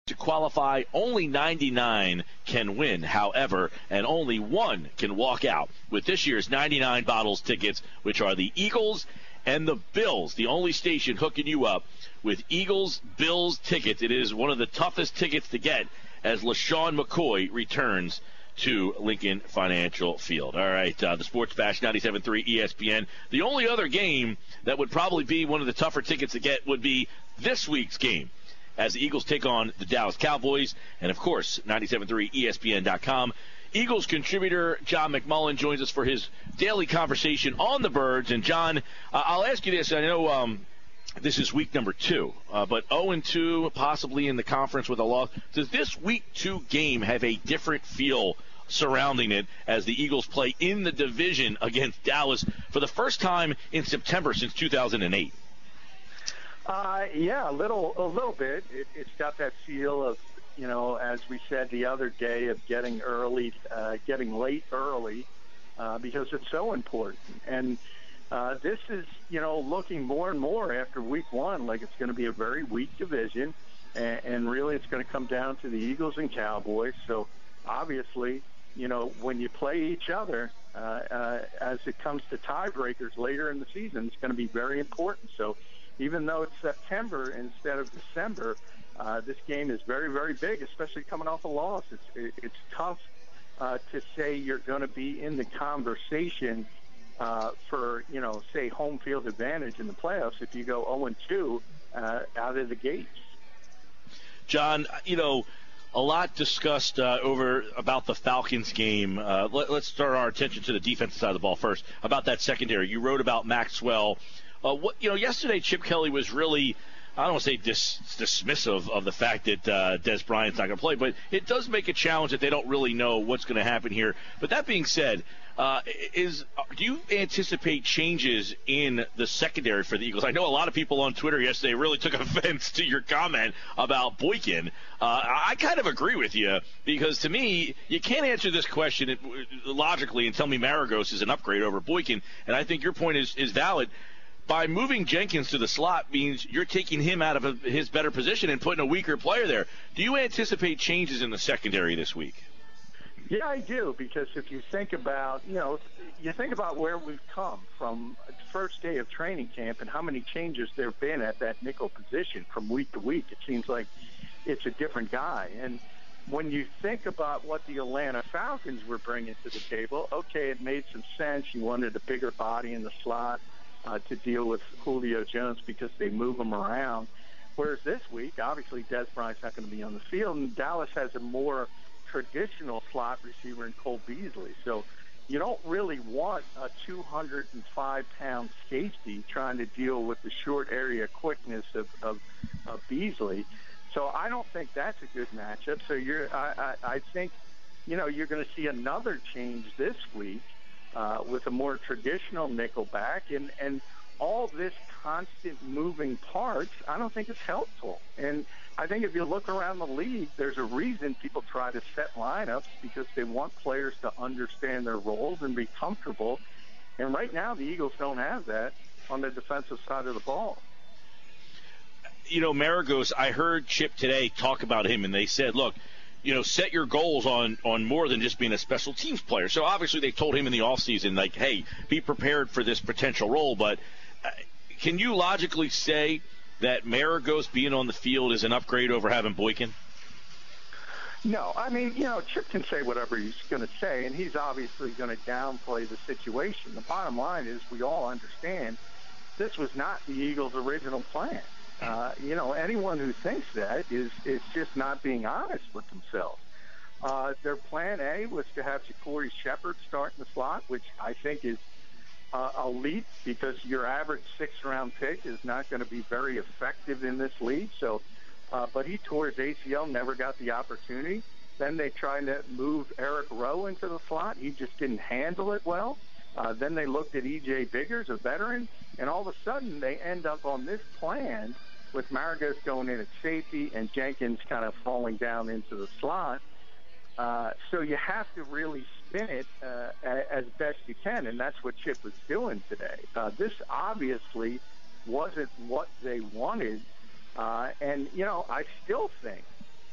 To qualify, only 99 can win, however, and only one can walk out with this year's 99 Bottles tickets, which are the Eagles and the Bills, the only station hooking you up with Eagles-Bills tickets. It is one of the toughest tickets to get as LaShawn McCoy returns to Lincoln Financial Field. All right, the Sports Bash, 97.3 ESPN. The only other game that would probably be one of the tougher tickets to get would be this week's game, as the Eagles take on the Dallas Cowboys. And, of course, 97.3 ESPN.com. Eagles contributor John McMullen joins us for his daily conversation on the Birds. And, John, I'll ask you this. I know this is week number 2, but 0-2 possibly in the conference with a loss. Does this week 2 game have a different feel surrounding it as the Eagles play in the division against Dallas for the first time in September since 2008? Yeah, a little bit. It's got that feel of, as we said the other day, of getting late early, because it's so important. And this is, looking more and more after week 1 like it's going to be a very weak division, and really it's going to come down to the Eagles and Cowboys. So obviously, when you play each other, as it comes to tiebreakers later in the season, it's going to be very important. So even though it's September instead of December, this game is very, very big, especially coming off a loss. It's tough to say you're going to be in the conversation for, say, home field advantage in the playoffs if you go 0-2 out of the gates. John, a lot discussed about the Falcons game. Let's start our attention to the defensive side of the ball first, about that secondary. You wrote about Maxwell. Yesterday Chip Kelly was really, I don't want to say dismissive of the fact that Des Bryant's not going to play, but it does make a challenge that they don't really know what's going to happen here. But that being said, do you anticipate changes in the secondary for the Eagles? I know a lot of people on Twitter yesterday really took offense to your comment about Boykin. I kind of agree with you, because to me, you can't answer this question logically and tell me Maragos is an upgrade over Boykin, and I think your point is valid. By moving Jenkins to the slot means you're taking him out of his better position and putting a weaker player there. Do you anticipate changes in the secondary this week? Yeah, I do, because if you think about, where we've come from the first day of training camp and how many changes there have been at that nickel position from week to week, it seems like it's a different guy. And when you think about what the Atlanta Falcons were bringing to the table, okay, it made some sense. You wanted a bigger body in the slot to deal with Julio Jones because they move him around. Whereas this week, obviously, Des Bryant's not going to be on the field, and Dallas has a more traditional slot receiver in Cole Beasley. So you don't really want a 205-pound safety trying to deal with the short area quickness of Beasley. So I don't think that's a good matchup. So I think, you're going to see another change this week with a more traditional nickelback, and all this constant moving parts, I don't think it's helpful. And I think if you look around the league, there's a reason people try to set lineups, because they want players to understand their roles and be comfortable. And right now, the Eagles don't have that on the defensive side of the ball. Maragos, I heard Chip today talk about him, and they said, look, set your goals on more than just being a special teams player. So obviously they told him in the offseason, like, hey, be prepared for this potential role. But can you logically say that Maragos being on the field is an upgrade over having Boykin? No. I mean, Chip can say whatever he's going to say, and he's obviously going to downplay the situation. The bottom line is we all understand this was not the Eagles' original plan. Anyone who thinks that is just not being honest with themselves. Their plan A was to have Ja'Cory Shepherd start in the slot, which I think is elite, because your average 6th-round pick is not going to be very effective in this league. So, but he tore his ACL, never got the opportunity. Then they tried to move Eric Rowe into the slot. He just didn't handle it well. Then they looked at E.J. Biggers, a veteran, and all of a sudden they end up on this plan with Maragos going in at safety and Jenkins kind of falling down into the slot. So you have to really spin it as best you can, and that's what Chip was doing today. This obviously wasn't what they wanted, and, I still think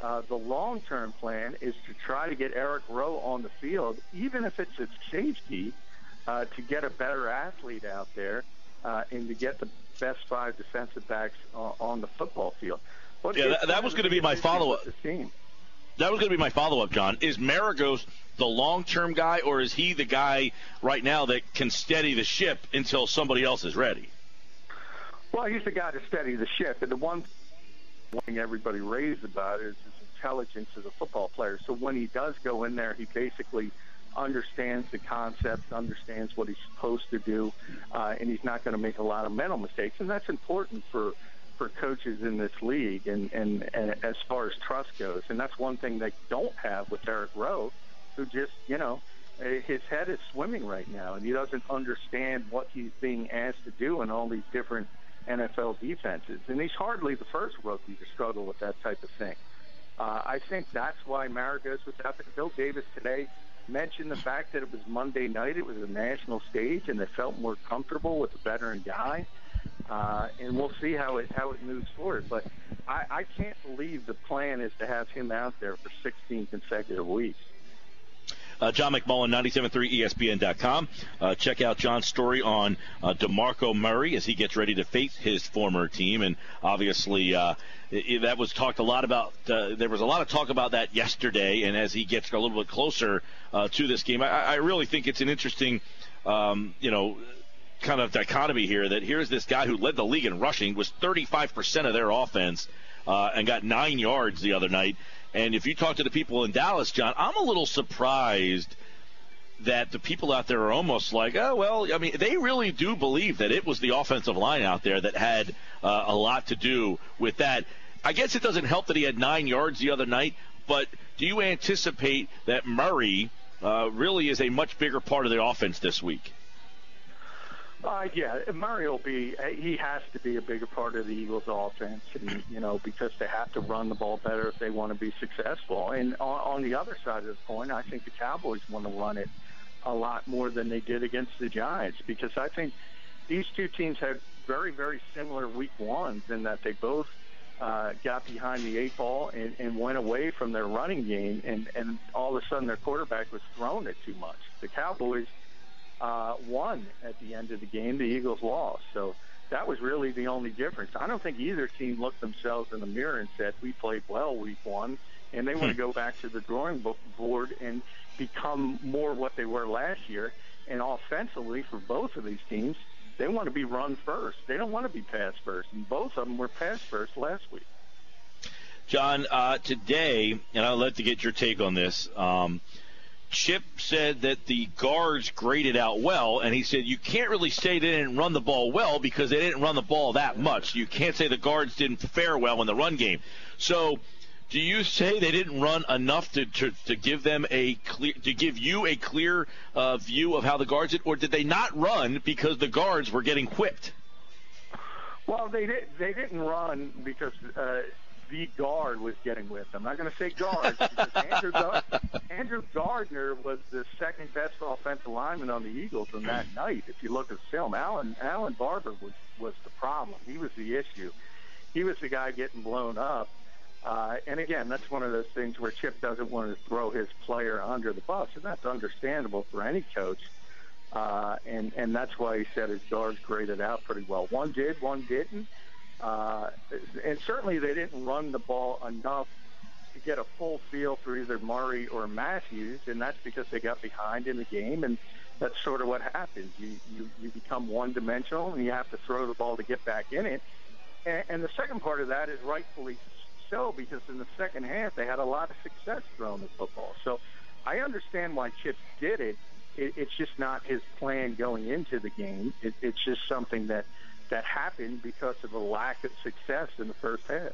The long-term plan is to try to get Eric Rowe on the field, even if it's at safety, to get a better athlete out there and to get the best 5 defensive backs on the football field. But that was going to be my follow-up. That was going to be my follow-up, John. Is Maragos the long-term guy, or is he the guy right now that can steady the ship until somebody else is ready? Well, he's the guy to steady the ship. And the one thing everybody raves about is his intelligence as a football player. So when he does go in there, he basically understands the concepts, understands what he's supposed to do, and he's not going to make a lot of mental mistakes. And that's important for coaches in this league and as far as trust goes. And that's one thing they don't have with Eric Rowe, who just, his head is swimming right now, and he doesn't understand what he's being asked to do in all these different NFL defenses. And he's hardly the first rookie to struggle with that type of thing. I think that's why Maragos was out there. Bill Davis today mentioned the fact that it was Monday night, it was a national stage, and they felt more comfortable with the veteran guy. And we'll see how it moves forward. But I can't believe the plan is to have him out there for 16 consecutive weeks. John McMullen, 97.3 ESPN.com. Check out John's story on DeMarco Murray as he gets ready to face his former team. And obviously that was talked a lot about. There was a lot of talk about that yesterday. And as he gets a little bit closer to this game, I really think it's an interesting, kind of dichotomy here, that here's this guy who led the league in rushing, was 35% of their offense, and got 9 yards the other night. And if you talk to the people in Dallas, John, I'm a little surprised that the people out there are almost like, oh, well, I mean, they really do believe that it was the offensive line out there that had a lot to do with that. I guess it doesn't help that he had 9 yards the other night, but do you anticipate that Murray really is a much bigger part of the offense this week? Yeah, Murray he has to be a bigger part of the Eagles' offense, and, because they have to run the ball better if they want to be successful. And on the other side of the coin, I think the Cowboys want to run it a lot more than they did against the Giants, because I think these two teams had very, very similar week ones in that they both got behind the 8 ball and went away from their running game, and all of a sudden their quarterback was throwing it too much. The Cowboys won at the end of the game. The Eagles lost. So that was really the only difference. I don't think either team looked themselves in the mirror and said, we played well week one, and they want to go back to the drawing board and become more what they were last year. And offensively, for both of these teams, they want to be run first. They don't want to be pass first. And both of them were pass first last week. John, today, and I'd love to get your take on this, Chip said that the guards graded out well, and he said you can't really say they didn't run the ball well because they didn't run the ball that much. You can't say the guards didn't fare well in the run game. So do you say they didn't run enough to give them give you a clear view of how the guards did, or did they not run because the guards were getting whipped? Well, they didn't run because the guard was getting with them. I'm not going to say guards because Andrew Gardner was the second best offensive lineman on the Eagles on that night. If you look at the film, Alan Barber was the problem. He was the issue. He was the guy getting blown up. And again, that's one of those things where Chip doesn't want to throw his player under the bus, and that's understandable for any coach. And that's why he said his guards graded out pretty well. One did, one didn't. And certainly they didn't run the ball enough to get a full feel for either Murray or Matthews, and that's because they got behind in the game, and that's sort of what happens. You become one-dimensional, and you have to throw the ball to get back in it. And the second part of that is rightfully so, because in the second half they had a lot of success throwing the football. So I understand why Chip did it. It's just not his plan going into the game. It's just something that happened because of the lack of success in the first half.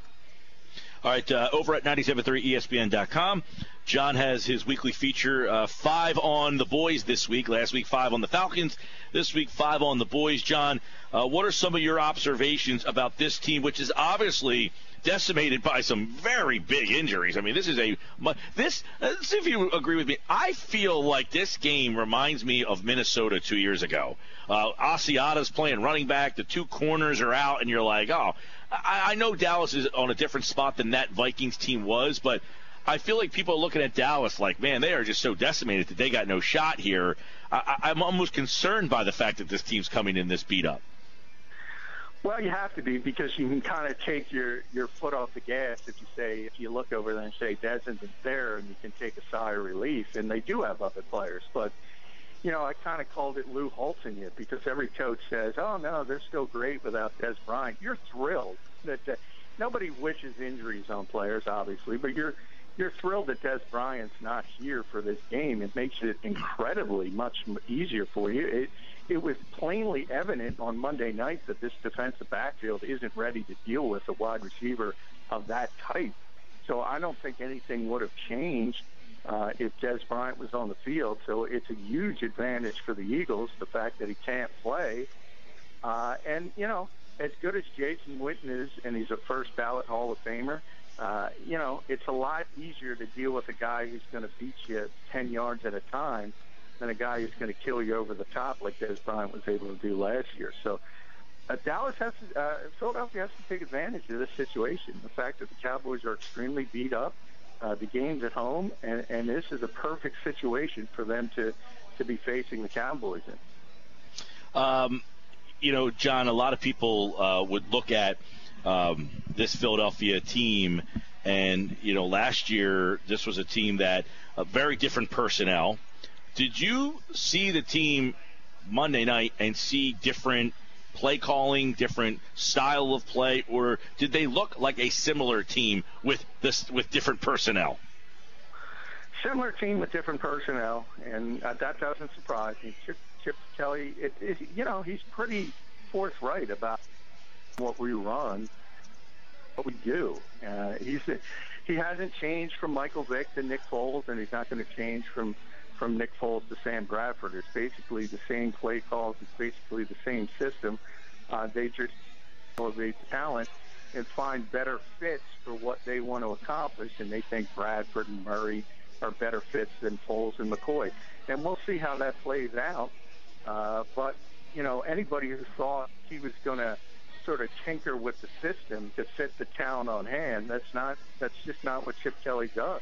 All right, over at 97.3 ESPN.com, John has his weekly feature, 5 on the boys this week. Last week, 5 on the Falcons. This week, 5 on the boys. John, what are some of your observations about this team, which is obviously decimated by some very big injuries? I mean, let's see if you agree with me. I feel like this game reminds me of Minnesota 2 years ago. Asiata's playing running back. The two corners are out, and you're like, oh, I know Dallas is on a different spot than that Vikings team was, but I feel like people are looking at Dallas like, man, they are just so decimated that they got no shot here. I'm almost concerned by the fact that this team's coming in this beat up. Well, you have to be, because you can kind of take your foot off the gas if you look over there and say Dez isn't there, and you can take a sigh of relief. And they do have other players, but I kind of called it Lou Holtzing it, because every coach says, "Oh no, they're still great without Dez Bryant." You're thrilled that nobody wishes injuries on players, obviously, but you're thrilled that Dez Bryant's not here for this game. It makes it incredibly much easier for you. It was plainly evident on Monday night that this defensive backfield isn't ready to deal with a wide receiver of that type. So I don't think anything would have changed if Dez Bryant was on the field. So it's a huge advantage for the Eagles, the fact that he can't play. And, as good as Jason Witten is, and he's a first ballot Hall of Famer, it's a lot easier to deal with a guy who's going to beat you 10 yards at a time than a guy who's going to kill you over the top like Dez Bryant was able to do last year. So Philadelphia has to take advantage of this situation. The fact that the Cowboys are extremely beat up, the game's at home, and this is a perfect situation for them to be facing the Cowboys in. John, a lot of people would look at this Philadelphia team, and last year this was a team that very different personnel. Did you see the team Monday night and see different play calling, different style of play, or did they look like a similar team with different personnel? Similar team with different personnel, and that doesn't surprise me. Chip Kelly, he's pretty forthright about what we run, what we do. He hasn't changed from Michael Vick to Nick Foles, and he's not going to change from Nick Foles to Sam Bradford. It's basically the same play calls. It's basically the same system. They just elevate talent and find better fits for what they want to accomplish, and they think Bradford and Murray are better fits than Foles and McCoy. And we'll see how that plays out. But, anybody who thought he was going to sort of tinker with the system to fit the talent on hand, that's just not what Chip Kelly does.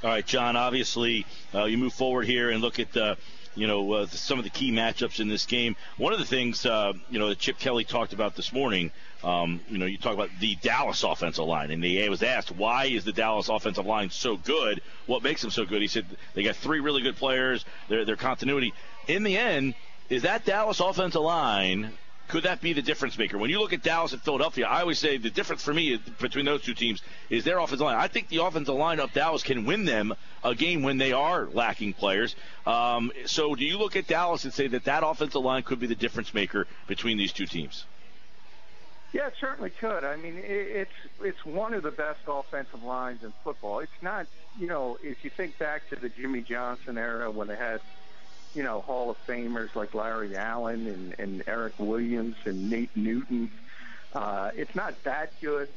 All right, John, obviously you move forward here and look at some of the key matchups in this game. One of the things, that Chip Kelly talked about this morning, you talk about the Dallas offensive line, and he was asked, why is the Dallas offensive line so good? What makes them so good? He said they got three really good players, their continuity. In the end, is that Dallas offensive line, could that be the difference maker? When you look at Dallas and Philadelphia, I always say the difference for me between those two teams is their offensive line. I think the offensive line of Dallas can win them a game when they are lacking players. So do you look at Dallas and say that offensive line could be the difference maker between these two teams? Yeah, it certainly could. I mean, it's one of the best offensive lines in football. It's not, if you think back to the Jimmy Johnson era when they had, Hall of Famers like Larry Allen and Eric Williams and Nate Newton. It's not that good,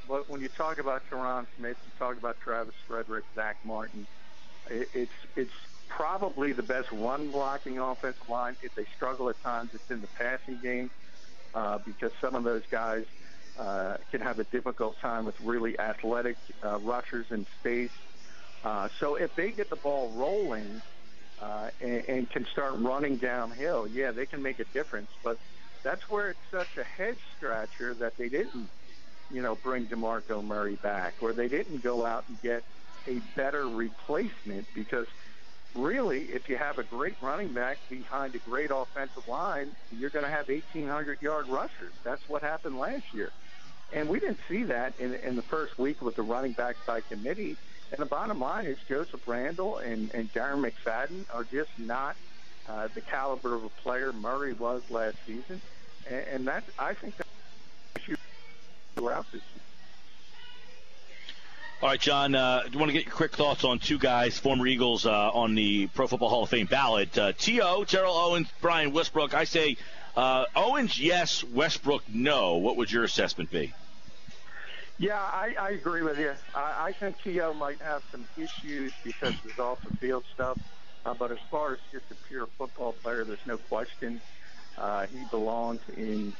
but when you talk about Tyron Smith, you talk about Travis Frederick, Zach Martin, it's probably the best run-blocking offensive line. If they struggle at times, it's in the passing game because some of those guys can have a difficult time with really athletic rushers in space. So if they get the ball rolling, and can start running downhill, yeah, they can make a difference. But that's where it's such a head scratcher that they didn't, bring DeMarco Murray back, or they didn't go out and get a better replacement, because really, if you have a great running back behind a great offensive line, you're going to have 1,800-yard rushers. That's what happened last year. And we didn't see that in the first week with the running backs by committee. And the bottom line is Joseph Randle and Darren McFadden are just not the caliber of a player Murray was last season. And I think that's an issue throughout this season. All right, John, I want to get your quick thoughts on two guys, former Eagles, on the Pro Football Hall of Fame ballot. T.O., Terrell Owens, Brian Westbrook. I say Owens, yes, Westbrook, no. What would your assessment be? Yeah, I agree with you. I think T.O. might have some issues because of his off-the-field stuff. But as far as just a pure football player, there's no question he belongs in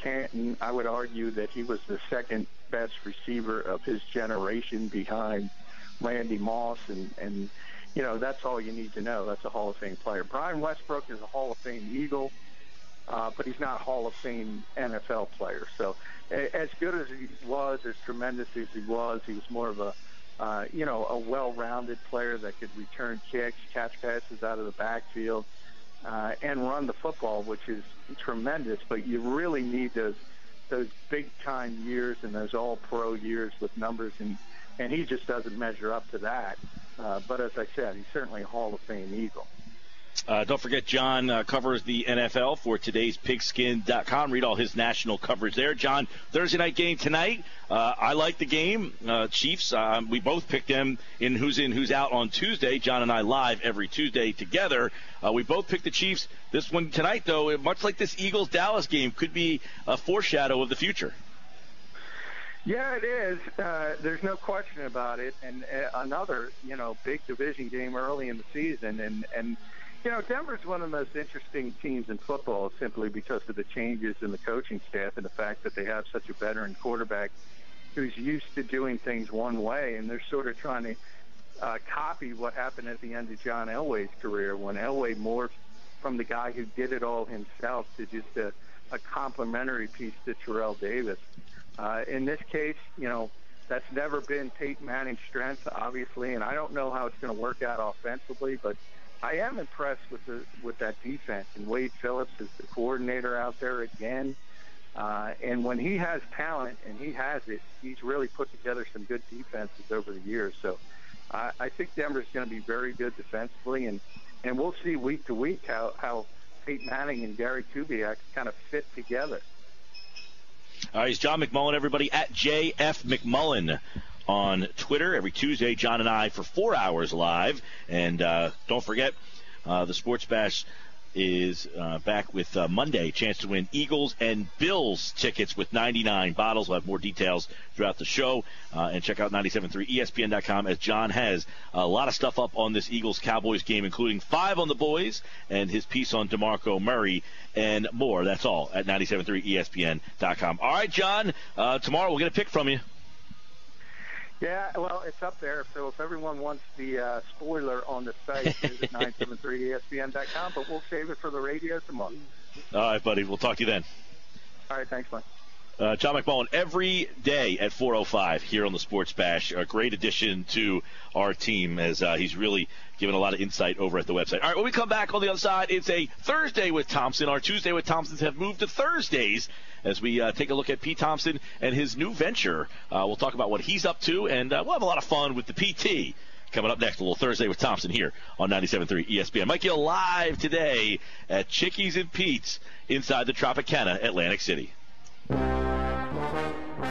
Canton, I would argue that he was the second best receiver of his generation behind Randy Moss, and that's all you need to know. That's a Hall of Fame player. Brian Westbrook is a Hall of Fame Eagle, but he's not a Hall of Fame NFL player. So as good as he was, as tremendous as he was more of a well-rounded player that could return kicks, catch passes out of the backfield, and run the football, which is tremendous. But you really need those big-time years and those all-pro years with numbers, and he just doesn't measure up to that. But as I said, he's certainly a Hall of Fame Eagle. Don't forget, John covers the NFL for today's pigskin.com. Read all his national coverage there. John, Thursday night game tonight. I like the game. Chiefs, we both picked them in who's out on Tuesday. John and I live every Tuesday together. We both picked the Chiefs. This one tonight, though, much like this Eagles-Dallas game, could be a foreshadow of the future. Yeah, it is. There's no question about it. And another, big division game early in the season. And Denver's one of the most interesting teams in football simply because of the changes in the coaching staff and the fact that they have such a veteran quarterback who's used to doing things one way, and they're sort of trying to copy what happened at the end of John Elway's career when Elway morphed from the guy who did it all himself to just a complementary piece to Terrell Davis. In this case, that's never been Peyton Manning's strength, obviously, and I don't know how it's going to work out offensively, but I am impressed with that defense. And Wade Phillips is the coordinator out there again. And when he has talent, and he has it, he's really put together some good defenses over the years. So I think Denver's going to be very good defensively, and we'll see week to week how Peyton Manning and Gary Kubiak kind of fit together. All right, he's John McMullen, everybody, at JF McMullen on Twitter. Every Tuesday, John and I for 4 hours live. And don't forget, the Sports Bash is back with Monday. Chance to win Eagles and Bills tickets with 99 bottles. We'll have more details throughout the show. And check out 97.3 ESPN.com, as John has a lot of stuff up on this Eagles-Cowboys game, including 5 on the boys and his piece on DeMarco Murray and more. That's all at 97.3 ESPN.com. All right, John, tomorrow we'll get a pick from you. Yeah, well, it's up there. So if everyone wants the spoiler on the site, visit 973ESPN.com. But we'll save it for the radio tomorrow. All right, buddy. We'll talk to you then. All right, thanks, Mike. John McMullen, every day at 4:05 here on the Sports Bash. A great addition to our team, as he's really given a lot of insight over at the website. All right, when we come back on the other side, it's a Thursday with Thompson. Our Tuesday with Thompsons have moved to Thursdays as we take a look at Pete Thompson and his new venture. We'll talk about what he's up to, and we'll have a lot of fun with the PT. Coming up next, a little Thursday with Thompson here on 97.3 ESPN. Mike Gill live today at Chickies and Pete's inside the Tropicana, Atlantic City.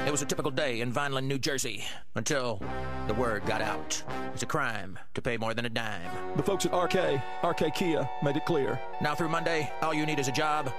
It was a typical day in Vineland, New Jersey, until the word got out. It's a crime to pay more than a dime. The folks at RK Kia made it clear. Now through Monday, all you need is a job,